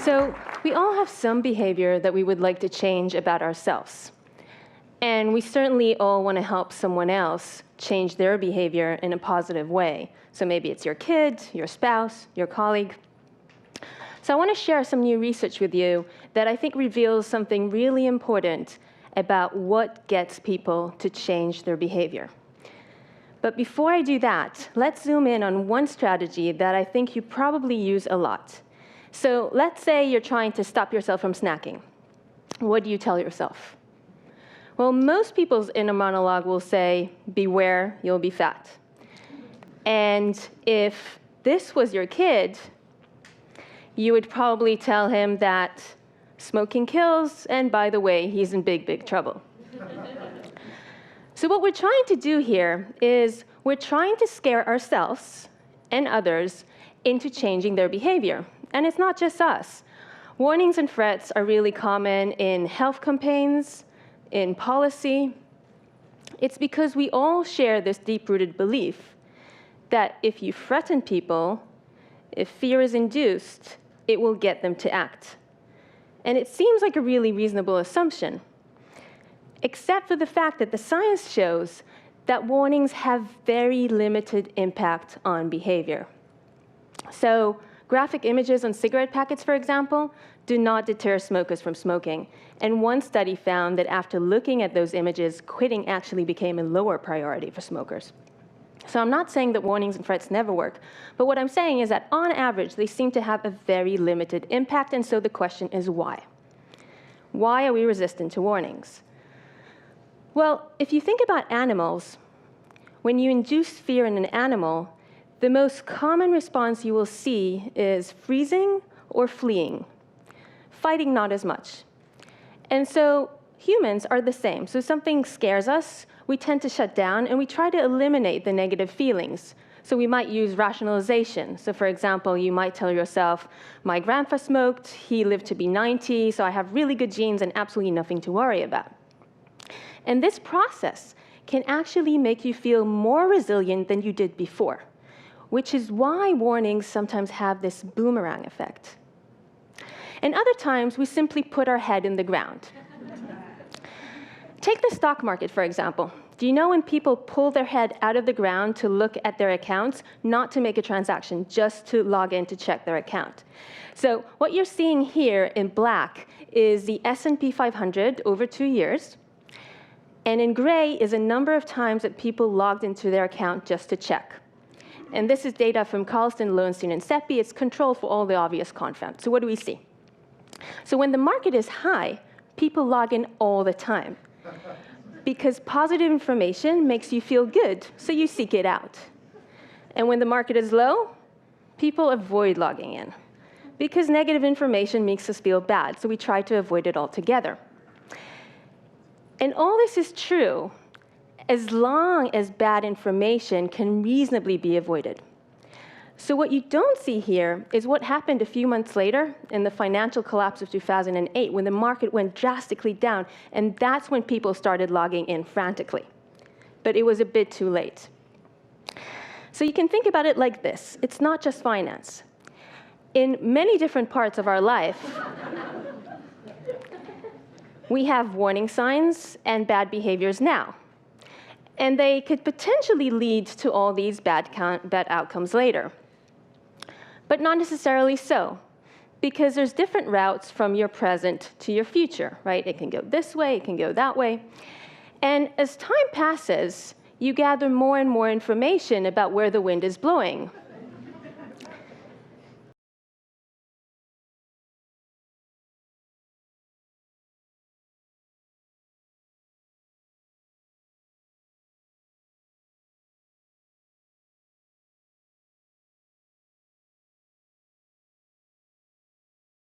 So we all have some behavior that we would like to change about ourselves. And we certainly all want to help someone else change their behavior in a positive way. So maybe it's your kid, your spouse, your colleague. So I want to share some new research with you that I think reveals something really important about what gets people to change their behavior. But before I do that, let's zoom in on one strategy that I think you probably use a lot. So let's say you're trying to stop yourself from snacking. What do you tell yourself? Well, most people's inner monologue will say, beware, you'll be fat. And if this was your kid, you would probably tell him that smoking kills, and by the way, he's in big, big trouble. So what we're trying to do here is we're trying to scare ourselves and others into changing their behavior. And it's not just us. Warnings and threats are really common in health campaigns, in policy. It's because we all share this deep-rooted belief that if you threaten people, if fear is induced, it will get them to act. And it seems like a really reasonable assumption, except for the fact that the science shows that warnings have very limited impact on behavior. So graphic images on cigarette packets, for example, do not deter smokers from smoking. And one study found that after looking at those images, quitting actually became a lower priority for smokers. So I'm not saying that warnings and threats never work, but what I'm saying is that on average, they seem to have a very limited impact, and so the question is why? Why are we resistant to warnings? Well, if you think about animals, when you induce fear in an animal, the most common response you will see is freezing or fleeing. Fighting, not as much. And so humans are the same. So something scares us, we tend to shut down, and we try to eliminate the negative feelings. So we might use rationalization. So for example, you might tell yourself, my grandpa smoked, he lived to be 90, so I have really good genes and absolutely nothing to worry about. And this process can actually make you feel more resilient than you did before, which is why warnings sometimes have this boomerang effect. And other times, we simply put our head in the ground. Take the stock market, for example. Do you know when people pull their head out of the ground to look at their accounts, not to make a transaction, just to log in to check their account? So what you're seeing here in black is the S&P 500 over 2 years. And in gray is a number of times that people logged into their account just to check. And this is data from Carlson, Lowenstein, and Seppi. It's controlled for all the obvious confound. So what do we see? So when the market is high, people log in all the time, because positive information makes you feel good, so you seek it out. And when the market is low, people avoid logging in, because negative information makes us feel bad, so we try to avoid it altogether. And all this is true as long as bad information can reasonably be avoided. So what you don't see here is what happened a few months later in the financial collapse of 2008, when the market went drastically down, and that's when people started logging in frantically. But it was a bit too late. So you can think about it like this. It's not just finance. In many different parts of our life, we have warning signs and bad behaviors now. And they could potentially lead to all these bad outcomes later. But not necessarily so, because there's different routes from your present to your future, right? It can go this way, it can go that way. And as time passes, you gather more and more information about where the wind is blowing.